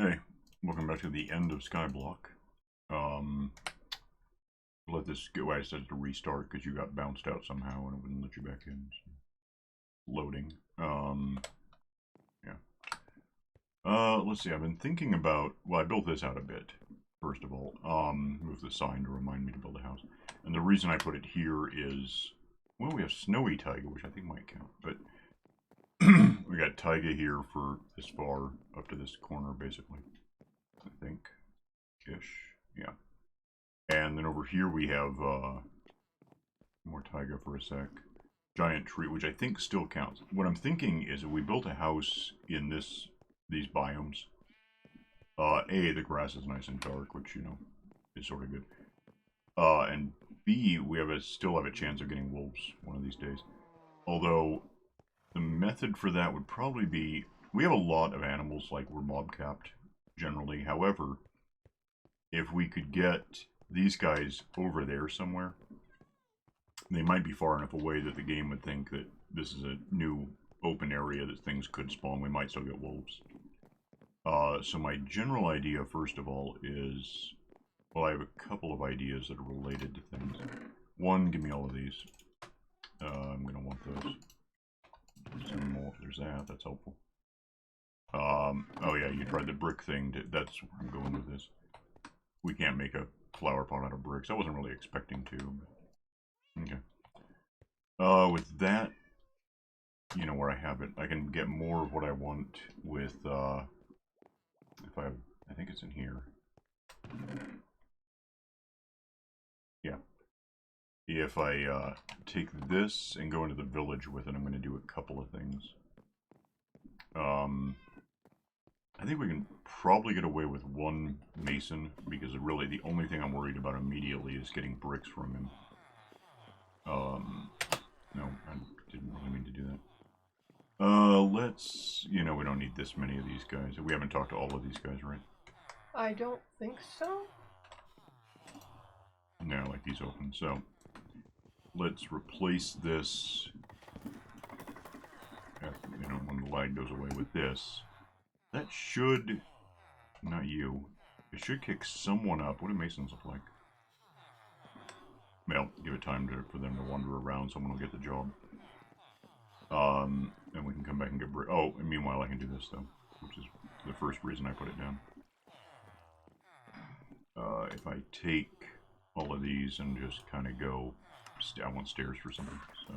Hey, welcome back to the end of Skyblock. Um, let this go. I decided to restart because you got bounced out somehow and it wouldn't let you back in. So. Loading. Yeah. Let's see. I've been thinking about. Well, I built this out a bit. First of all, move the sign to remind me to build a house. And the reason I put it here is, well, we have snowy taiga, which I think might count, but we got taiga here for this far up to this corner, basically. I think. Ish. Yeah. And then over here we have more taiga for a sec. Giant tree, which I think still counts. What I'm thinking is if we built a house in these biomes, A, the grass is nice and dark, which, you know, is sort of good. And B, we still have a chance of getting wolves one of these days. Although, the method for that would probably be, we have a lot of animals, like we're mob capped, generally. However, if we could get these guys over there somewhere, they might be far enough away that the game would think that this is a new open area that things could spawn. We might still get wolves. So my general idea, first of all, is... Well, I have a couple of ideas that are related to things. One, give me all of these. I'm going to want those. Some more. There's that. That's helpful. Oh yeah, you tried the brick thing. That's where I'm going with this. We can't make a flower pot out of bricks. I wasn't really expecting to. But... Okay. With that, you know where I have it. I can get more of what I want with, if I think it's in here. Yeah. If I, take this and go into the village with it, I'm going to do a couple of things. I think we can probably get away with one mason, because really the only thing I'm worried about immediately is getting bricks from him. No, I didn't really mean to do that. Let's, you know, we don't need this many of these guys. We haven't talked to all of these guys, right? I don't think so. No, like these open. So, let's replace this, you know, when the lag goes away with this. That should, not you, it should kick someone up. What do masons look like? Well, give it time for them to wander around, someone will get the job. And we can come back and get brick. Oh, and meanwhile I can do this though, which is the first reason I put it down. If I take all of these and just kind of go, I want stairs for something, so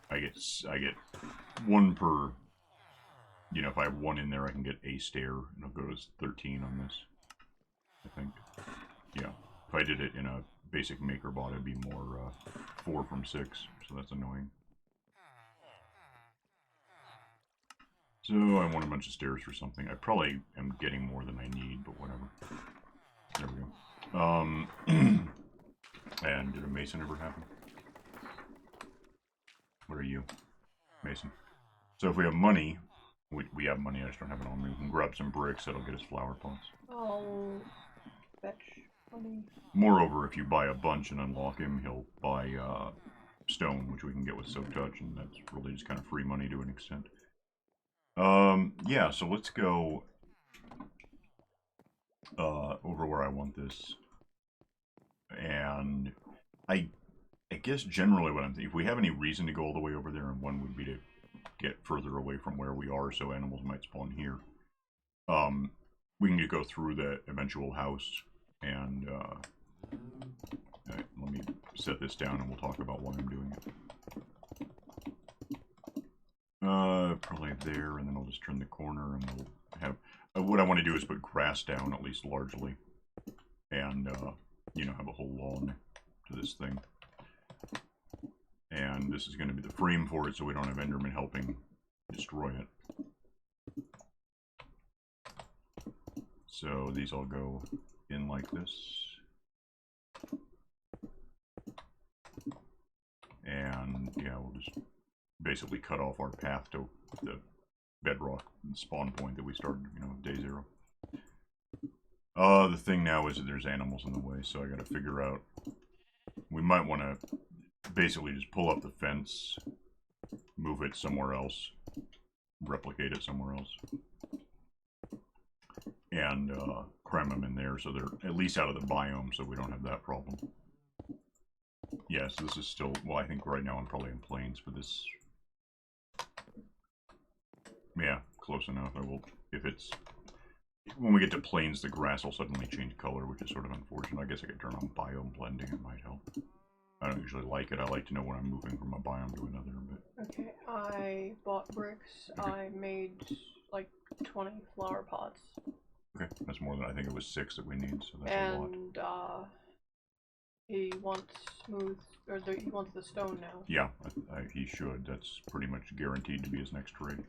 I get one per. You know, if I have one in there, I can get a stair, and I'll go to 13 on this. I think, yeah. If I did it in a basic maker bot, it'd be more 4 from 6, so that's annoying. So I want a bunch of stairs for something. I probably am getting more than I need, but whatever. There we go. And did a mason ever happen? What are you? Mason. So if we have money, we have money, I just don't have it on me. We can grab some bricks, that'll get us flower pots. I'll fetch money. Moreover, if you buy a bunch and unlock him, he'll buy stone, which we can get with Soak Touch, and that's really just kind of free money to an extent. Yeah, so let's go over where I want this. And I guess generally what I'm thinking, if we have any reason to go all the way over there, and one would be to get further away from where we are so animals might spawn here, we can just go through the eventual house and let me set this down and we'll talk about why I'm doing it. Probably there, and then I'll just turn the corner and we'll have... what I want to do is put grass down, at least largely, and, you know, have a whole lawn to this thing. And this is going to be the frame for it, so we don't have Enderman helping destroy it. So these all go in like this. And, yeah, we'll just basically cut off our path to the bedrock spawn point that we started, you know, day 0. The thing now is that there's animals in the way, so I gotta figure out... We might want to basically just pull up the fence, move it somewhere else, replicate it somewhere else. and cram them in there so they're at least out of the biome so we don't have that problem. Yes, this is still, well, I think right now I'm probably in plains, but this, yeah, close enough. I will, if it's, when we get to plains, the grass will suddenly change color, which is sort of unfortunate. I guess I could turn on biome blending, it might help. I don't usually like it. I like to know when I'm moving from a biome to another, but... Okay, I bought bricks. Okay. I made, like, 20 flower pots. Okay, that's more than, I think it was 6 that we need, so that's a lot. And, he wants smooth, or he wants the stone now. Yeah, he should. That's pretty much guaranteed to be his next trade.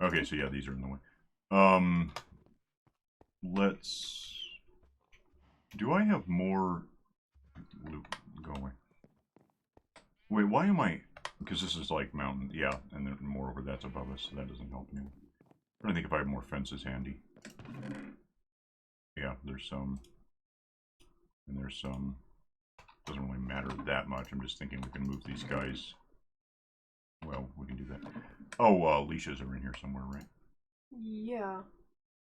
Okay, so yeah, these are in the way. Let's... Do I have more... Go away. Wait, why am I... Because this is like mountain, yeah, and then more over that's above us, so that doesn't help me. I'm trying to think if I have more fences handy. Yeah, there's some. And there's some. Doesn't really matter that much, I'm just thinking we can move these guys. Well, we can do that. Oh, leashes are in here somewhere, right? Yeah.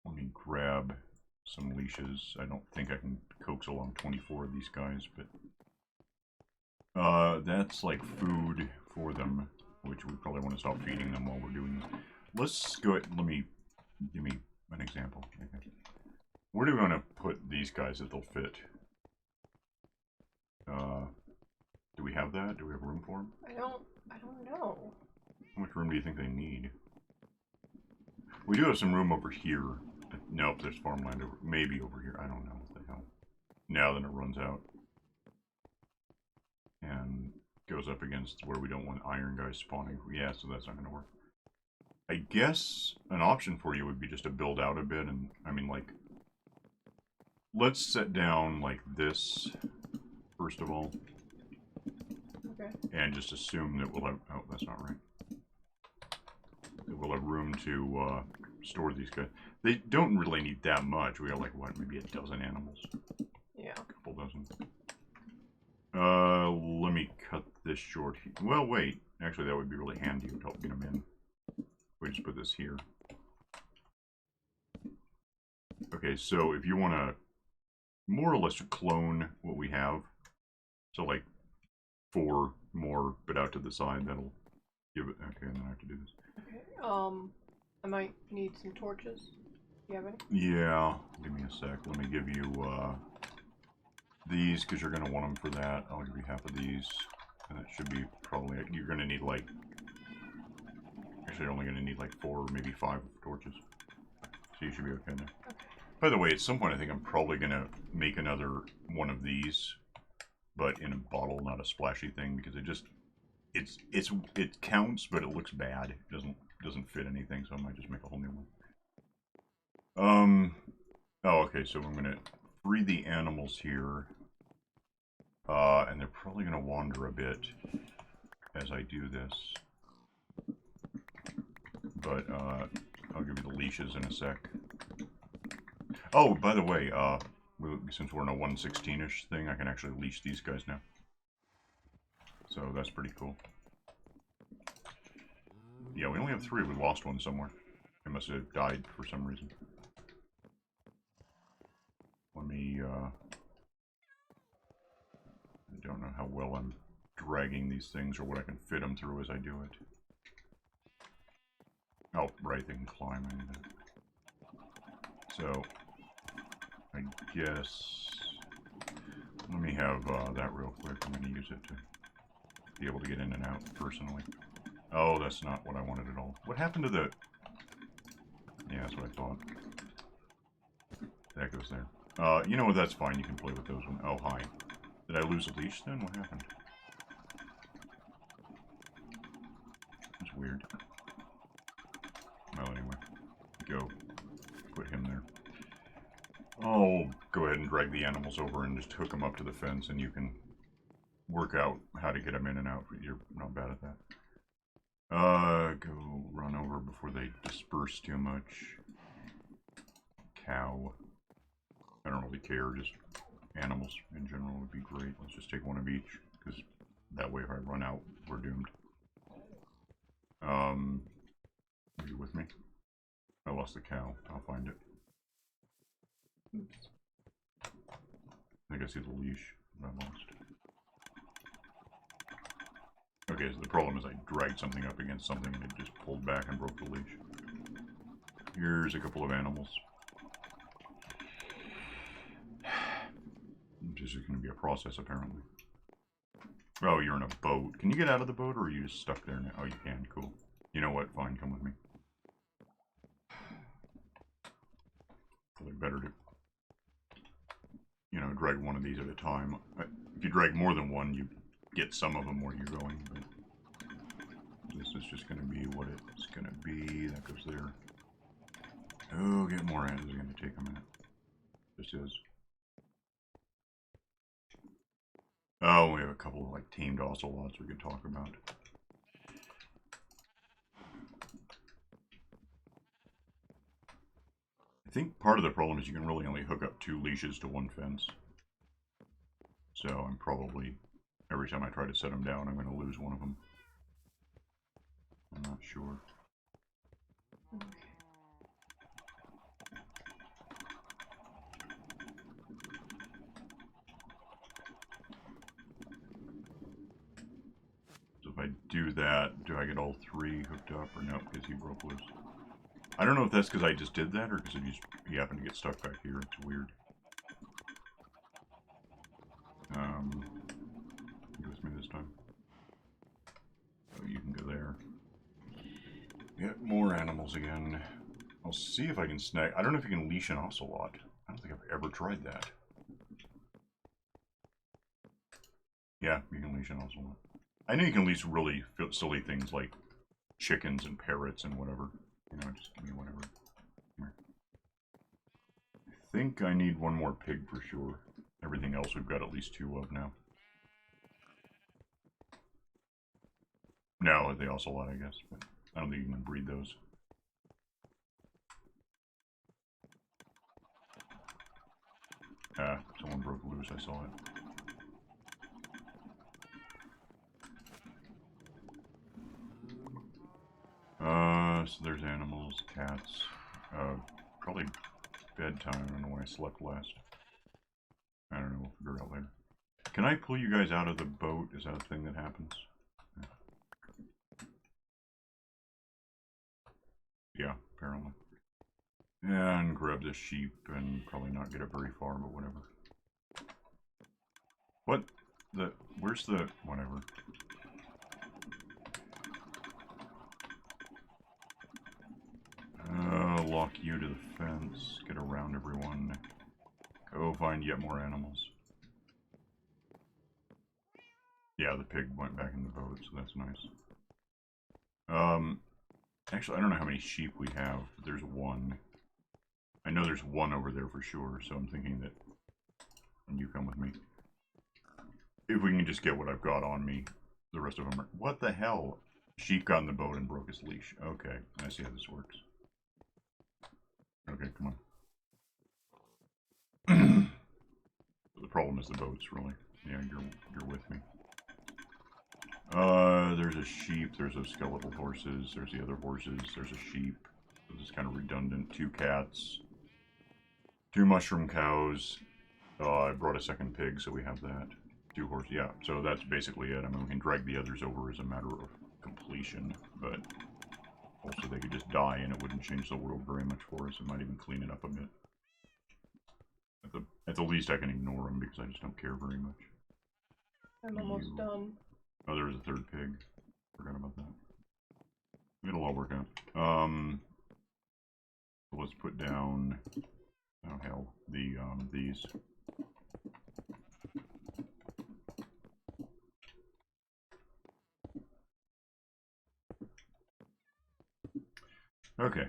Let me grab some leashes. I don't think I can coax along 24 of these guys, but... that's like food for them, which we probably want to stop feeding them while we're doing this. Let's go ahead, give me an example. Okay. Where do we want to put these guys that they'll fit? Do we have that? Do we have room for them? I don't know. How much room do you think they need? We do have some room over here. Nope, there's farmland over, maybe over here. I don't know what the hell. Now then it runs out. And goes up against where we don't want iron guys spawning. Yeah, so that's not going to work. I guess an option for you would be just to build out a bit, and I mean, like, let's set down like this first of all. Okay. And just assume that we'll have, oh, that's not right. That we'll have room to store these guys. They don't really need that much. We got like, what, maybe a dozen animals? Yeah. A couple dozen. Let me cut this short. Well, wait. Actually, that would be really handy. It would help get them in. We just put this here. Okay, so if you want to more or less clone what we have, so like 4 more, but out to the side, that'll give it. Okay, and then I have to do this. Okay. I might need some torches. Do you have any? Yeah. Give me a sec. Let me give you these, because you're going to want them for that. I'll give you half of these. And that should be probably... You're going to need like... Actually, you're only going to need like 4 or maybe 5 torches. So you should be okay there. Okay. By the way, at some point I think I'm probably going to make another one of these. But in a bottle, not a splashy thing, because it just... It counts, but it looks bad. It doesn't fit anything, so I might just make a whole new one. Oh, okay, so I'm going to free the animals here. And they're probably going to wander a bit as I do this. But, I'll give you the leashes in a sec. Oh, by the way, since we're in a 1/16-ish thing, I can actually leash these guys now. So that's pretty cool. Yeah, we only have 3. We lost one somewhere. It must have died for some reason. Let me, I don't know how well I'm dragging these things or what I can fit them through as I do it. Oh, right, they can climb. I need that. So, I guess... Let me have that real quick. I'm going to use it to be able to get in and out personally. Oh, that's not what I wanted at all. What happened to the... Yeah, that's what I thought. That goes there. You know what, that's fine. You can play with those ones. Oh, hi. Did I lose a leash then? What happened? That's weird. Well, anyway. Go. Put him there. I'll go ahead and drag the animals over and just hook them up to the fence, and you can work out how to get them in and out. You're not bad at that. Go run over before they disperse too much. Cow. I don't really care, just animals in general would be great. Let's just take one of each, because that way if I run out, we're doomed. Are you with me? I lost the cow. I'll find it. Oops. I think I see the leash that I lost. Okay, so the problem is I dragged something up against something and it just pulled back and broke the leash. Here's a couple of animals. This is going to be a process, apparently. Oh, you're in a boat. Can you get out of the boat, or are you just stuck there now? Oh, you can. Cool. You know what? Fine, come with me. Probably better to, you know, drag one of these at a time. If you drag more than one, you get some of them where you're going, but this is just going to be what it's going to be. That goes there. Oh, get more in. This is going to take a minute. This is. Oh, we have a couple of, like, tamed ocelots we could talk about. I think part of the problem is you can really only hook up 2 leashes to one fence. So I'm probably, every time I try to set them down, I'm going to lose one of them. I'm not sure. Okay. So if I do that, do I get all 3 hooked up, or no, because he broke loose? I don't know if that's because I just did that, or because he happened to get stuck back here. It's weird. Go with me this time. Oh, you can go there. Get more animals again. I'll see if I can snag. I don't know if you can leash an ocelot. I don't think I've ever tried that. Yeah, you can leash an ocelot. I know you can leash really silly things like chickens and parrots and whatever. You know, just give me whatever. Come here. I think I need one more pig for sure. Everything else we've got at least 2 of now. No, the ocelot, I guess, but I don't think you can breed those. Ah, someone broke loose, I saw it. So there's animals, cats, probably bedtime. I don't know when I slept last. I don't know, we'll figure it out later. Can I pull you guys out of the boat? Is that a thing that happens? Yeah, apparently. And grab the sheep and probably not get it very far, but whatever. What? Where's the, whatever. Lock you to the fence, get around everyone. Go find yet more animals. Yeah, the pig went back in the boat, so that's nice. Actually, I don't know how many sheep we have, but there's 1. I know there's 1 over there for sure, so I'm thinking that when you come with me, if we can just get what I've got on me, the rest of them are... What the hell? Sheep got in the boat and broke his leash. Okay, I see how this works. Okay, come on. The problem is the boats, really. Yeah, you're with me. There's a sheep, there's a skeletal horses, there's the other horses, there's a sheep. This is kind of redundant. 2 cats. 2 mushroom cows. I brought a second pig, so we have that. 2 horses, yeah. So that's basically it. I mean, we can drag the others over as a matter of completion, but also they could just die and it wouldn't change the world very much for us. It might even clean it up a bit. At the least I can ignore them because I just don't care very much. I'm almost done. Oh, there was a 3rd pig. Forgot about that. It'll all work out. Let's put down, oh hell, these. Okay,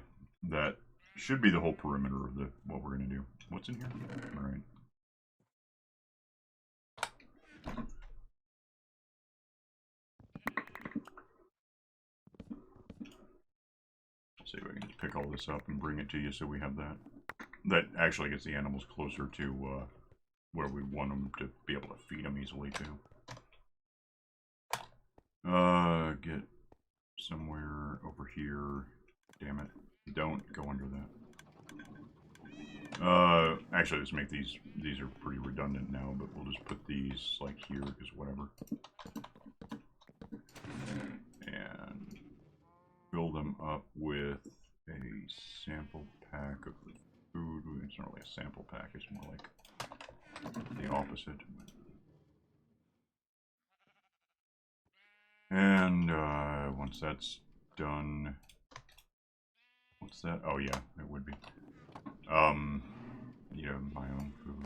that should be the whole perimeter of what we're gonna do. What's in here? All right. See if I can just pick all this up and bring it to you so we have that. That actually gets the animals closer to where we want them to be able to feed them easily too. Get somewhere over here. Damn it. Don't go under that. Actually, let's make these are pretty redundant now, but we'll just put these like here, because whatever. And fill them up with a sample pack of the food. It's not really a sample pack, it's more like the opposite. And once that's done, what's that? Oh yeah, it would be. Yeah, my own food.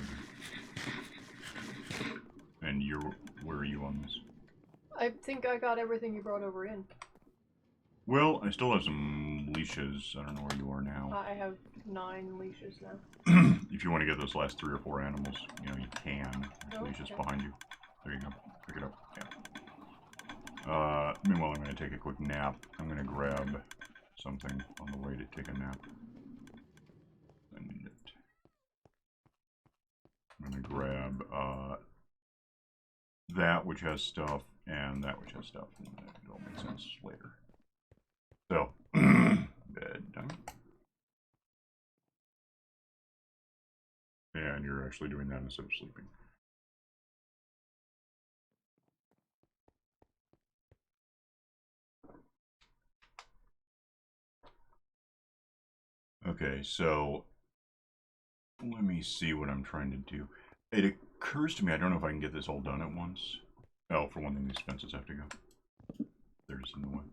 And where are you on this? I think I got everything you brought over in. Well, I still have some leashes. I don't know where you are now. I have 9 leashes now. If you want to get those last 3 or 4 animals, you know, you can. There's leashes behind you. There you go. Pick it up. Yeah. Meanwhile, I'm going to take a quick nap. I'm going to grab something on the way to take a nap. I need it. I'm going to grab that which has stuff and that which has stuff. And it'll make sense later. So, bedtime. And you're actually doing that instead of sleeping. Okay, so let me see what I'm trying to do. It occurs to me, I don't know if I can get this all done at once. Oh, for one thing, these fences have to go. They're just in the way.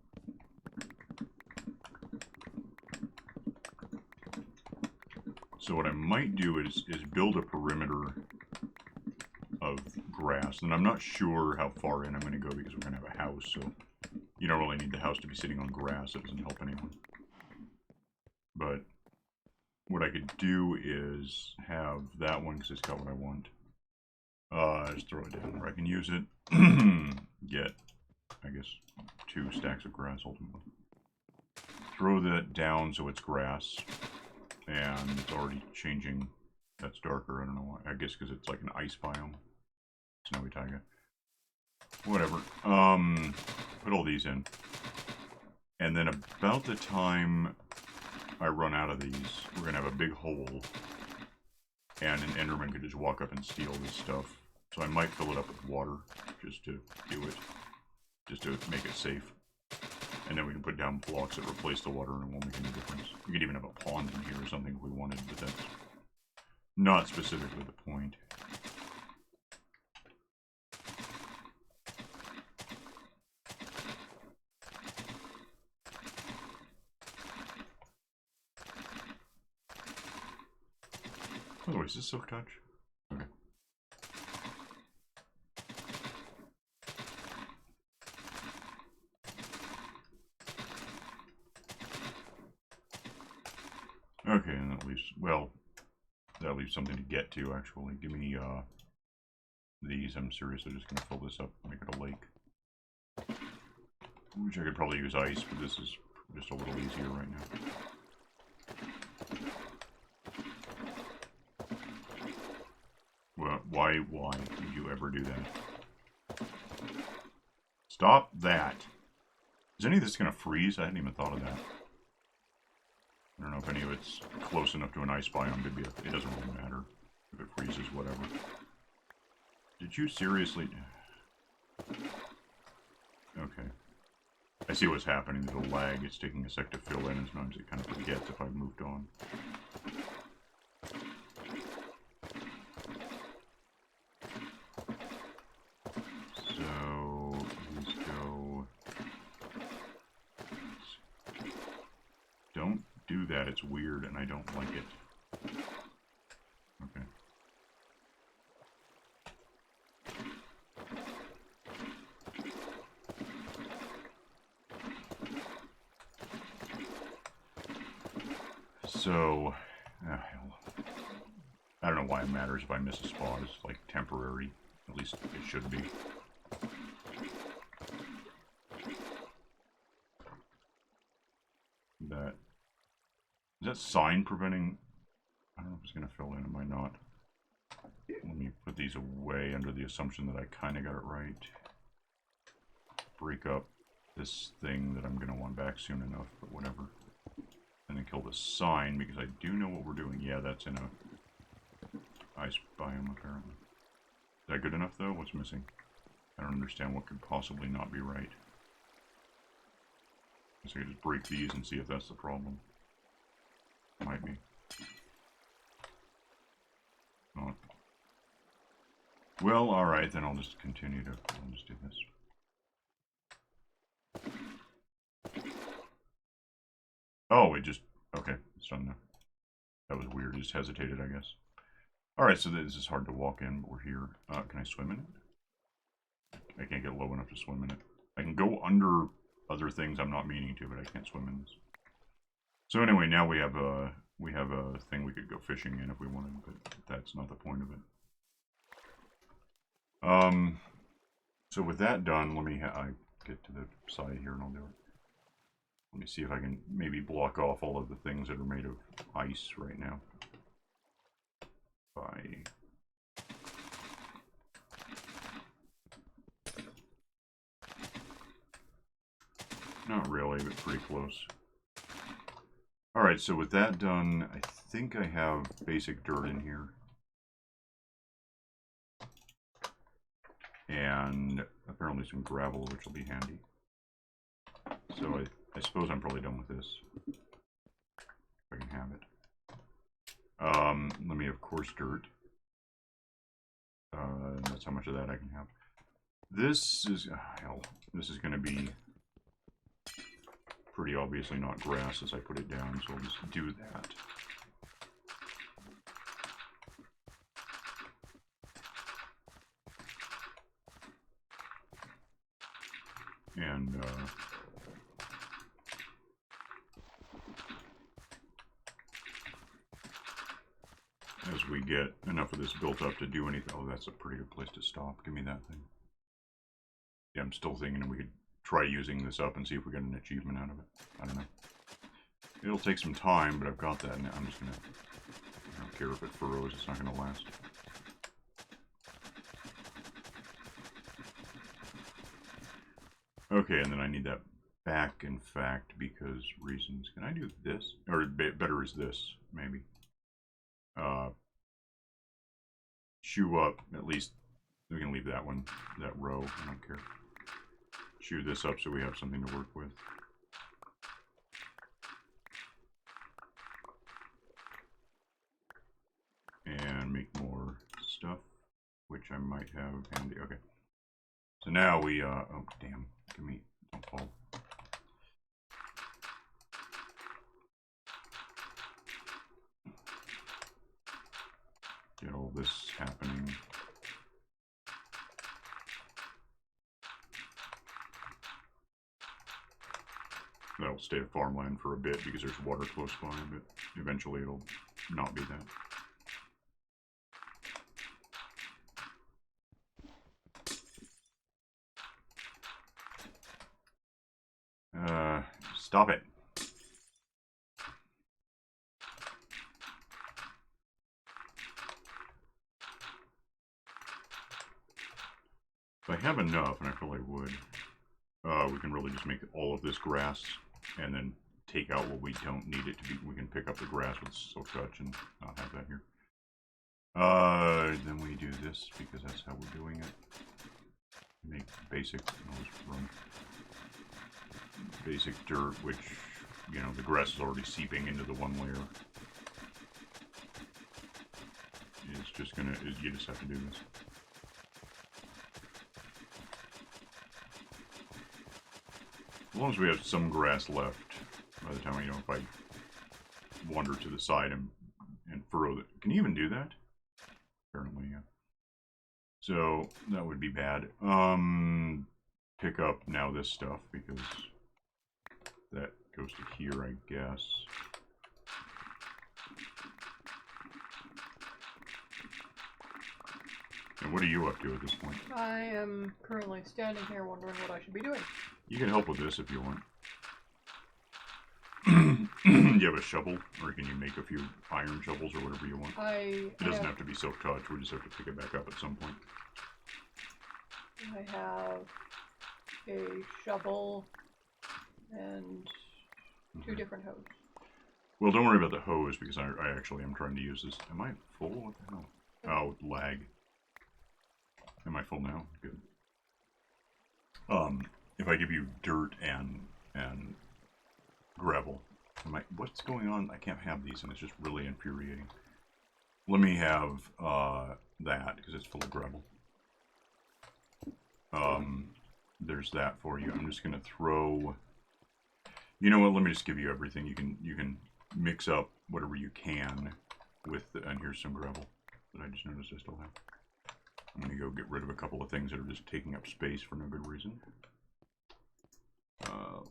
So what I might do is build a perimeter of grass. And I'm not sure how far in I'm going to go because we're going to have a house. So you don't really need the house to be sitting on grass. It doesn't help anyone. But what I could do is have that one because it's got what I want. Just throw it down where I can use it. Get, I guess, 2 stacks of grass ultimately. Throw that down so it's grass. And it's already changing. That's darker. I don't know why. I guess because it's like an ice biome. Snowy taiga. Whatever. Put all these in. And then about the time I run out of these, we're going to have a big hole. And an Enderman could just walk up and steal this stuff. So I might fill it up with water just to do it. Just to make it safe. And then we can put down blocks that replace the water and it won't make any difference. We could even have a pond in here or something if we wanted, but that's not specifically the point. By the way, is this Silk Touch? Okay. Okay, and that leaves, well, that leaves something to get to, actually. Give me, these. I'm seriously just gonna fill this up, make it a lake. Which I could probably use ice, but this is just a little easier right now. Well, why did you ever do that? Stop that! Is any of this gonna freeze? I hadn't even thought of that. I don't know if any of it's close enough to an ice biome to be it doesn't really matter. If it freezes, whatever. Did you seriously... Okay. I see what's happening. There's a lag. It's taking a sec to fill in, and sometimes it kind of forgets if I've moved on. So, let's go... Don't do that. It's weird, and I don't like it. Okay. So, hell. I don't know why it matters if I miss a spot. It's like temporary. At least it should be. That. Is that sign preventing... I don't know if it's going to fill in. It might not. Let me put these away under the assumption that I kind of got it right. Break up this thing that I'm going to want back soon enough, but whatever. And then kill the sign, because I do know what we're doing. Yeah, that's in a ice biome, apparently. Is that good enough, though? What's missing? I don't understand what could possibly not be right. So I just break these and see if that's the problem. Might be. Not. Well, alright, then I'll just continue to... I'll just do this. Oh, it just... Okay, it's done now. That was weird. It just hesitated, I guess. Alright, so this is hard to walk in, but we're here. Can I swim in it? I can't get low enough to swim in it. I can go under other things I'm not meaning to, but I can't swim in this. So anyway, now we have a thing we could go fishing in if we wanted, but that's not the point of it. So with that done, let me I get to the side here and I'll do it. Let me see if I can maybe block off all of the things that are made of ice right now. By... Not really, but pretty close. Alright, so with that done, I think I have basic dirt in here. And apparently some gravel, which will be handy. So I suppose I'm probably done with this. If I can have it. Let me have coarse dirt. That's how much of that I can have. This is... hell. This is going to be pretty obviously not grass as I put it down, so I'll just do that. And, as we get enough of this built up to do anything... Oh, that's a pretty good place to stop. Give me that thing. Yeah, I'm still thinking we could try using this up and see if we get an achievement out of it. I don't know. It'll take some time, but I've got that, and I'm just gonna... I don't care if it furrows, it's not gonna last. Okay, and then I need that back, in fact, because reasons. Can I do this? Or better is this, maybe. Shoe up, at least. We can leave that one, that row, I don't care. Shoe this up so we have something to work with. And make more stuff, which I might have handy. Okay. So now we, oh, damn. Give me, don't fall. Get all this happening. That'll stay a farmland for a bit because there's water close by, but eventually it'll not be that. Stop it. If I have enough, and I probably would, we can really just make all of this grass and then take out what we don't need it to be. We can pick up the grass with silk touch and not have that here. Then we do this because that's how we're doing it. Make basic, basic dirt, which, you know, the grass is already seeping into the one layer. It's just gonna, you just have to do this. As long as we have some grass left, by the time, you know, if I wander to the side and furrow that. Can you even do that? Apparently, yeah. So, that would be bad. Pick up now this stuff, because that goes to here, I guess. And what are you up to at this point? I am currently standing here wondering what I should be doing. You can help with this if you want. You have a shovel, or can you make a few iron shovels or whatever you want? It doesn't have to be silk touch, we just have to pick it back up at some point. I have a shovel and two different hoses. Well, don't worry about the hose, because I actually am trying to use this. Am I full? What the hell? Oh, lag. Am I full now? Good. If I give you dirt and gravel, what's going on? I can't have these, and it's just really infuriating. Let me have that because it's full of gravel. There's that for you. I'm just gonna throw. You know what? Let me just give you everything. You can mix up whatever you can with and here's some gravel that I just noticed I still have. I'm gonna go get rid of a couple of things that are just taking up space for no good reason.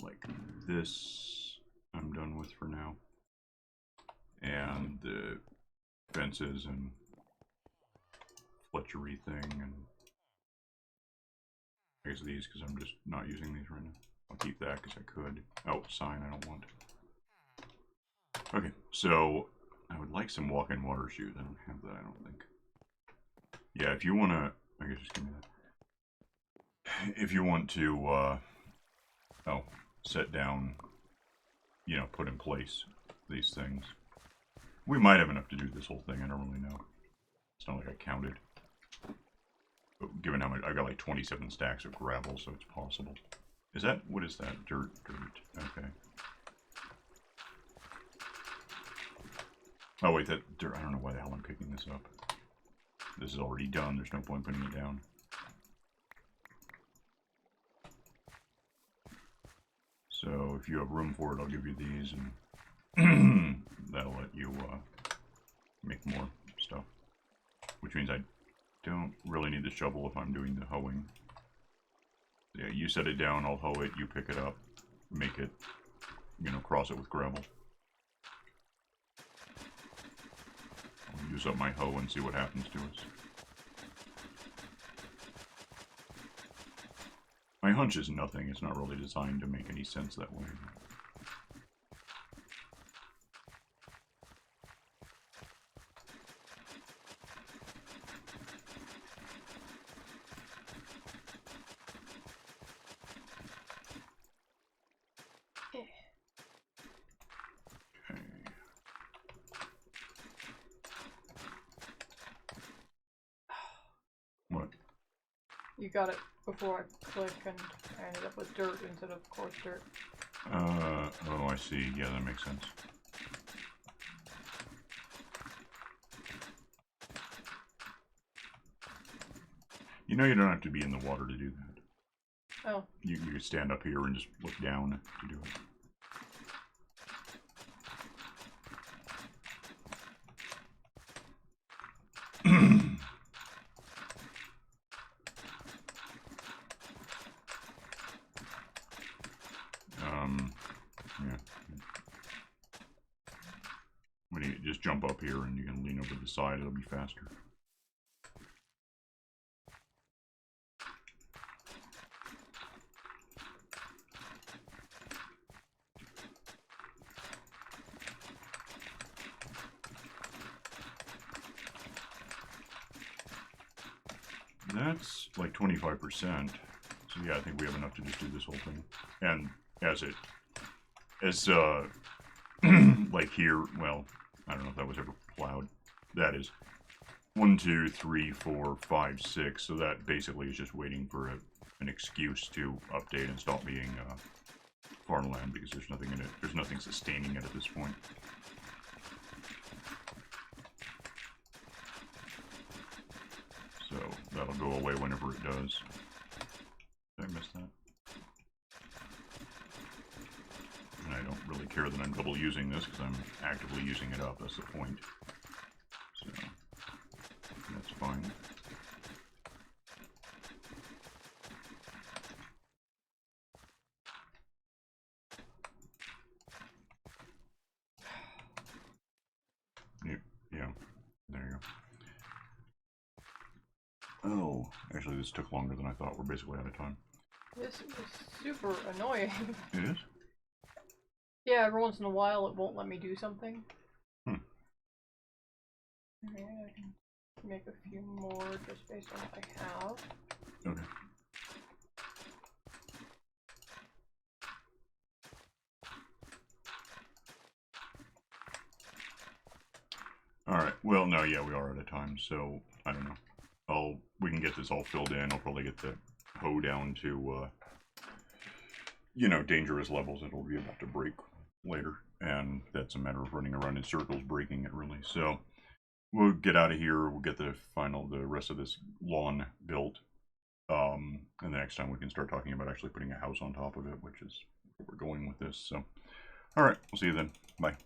Like this, I'm done with for now. And the fences and fletchery thing, and I guess these because I'm just not using these right now. I'll keep that because I could. Oh, sign I don't want. Okay, so I would like some walk-in water shoes. I don't have that, I don't think. Yeah, if you want to, I guess just give me that. If you want to, set down, you know, put in place these things. We might have enough to do this whole thing, I don't really know. It's not like I counted. But given how much, I've got like 27 stacks of gravel, so it's possible. Is that, what is that? Dirt, okay. Oh wait, that dirt, I don't know why the hell I'm picking this up. This is already done, there's no point putting it down. So if you have room for it, I'll give you these, and that'll let you make more stuff. Which means I don't really need the shovel if I'm doing the hoeing. Yeah, you set it down, I'll hoe it, you pick it up, make it, you know, cross it with gravel. I'll use up my hoe and see what happens to us. My hunch is nothing, it's not really designed to make any sense that way. What? You got it before I click, and I ended up with dirt instead of coarse dirt. Oh, I see. Yeah, that makes sense. You know you don't have to be in the water to do that. Oh. You could stand up here and just look down to do it. Yeah. When you just jump up here and you can lean over the side, it'll be faster. That's like 25%. So yeah, I think we have enough to just do this whole thing. And like here, well, I don't know if that was ever plowed. That is 1, 2, 3, 4, 5, 6. So that basically is just waiting for an excuse to update and stop being farmland because there's nothing in it. There's nothing sustaining it at this point. So that'll go away whenever it does. Did I miss that? And I don't really care that I'm double using this because I'm actively using it up. That's the point. So that's fine. Yeah, there you go. Oh, actually this took longer than I thought. We're basically out of time. This is super annoying. It is? Yeah, every once in a while it won't let me do something. Hmm. Okay, I can make a few more just based on what I have. Okay. Alright, well, no, yeah, we are out of time, so, I don't know. We can get this all filled in. I'll probably get the hoe down to, you know, dangerous levels it'll be about to break later. And that's a matter of running around in circles, breaking it, really. So, we'll get out of here. We'll get the rest of this lawn built. And the next time we can start talking about actually putting a house on top of it, which is where we're going with this. So, alright, we'll see you then. Bye.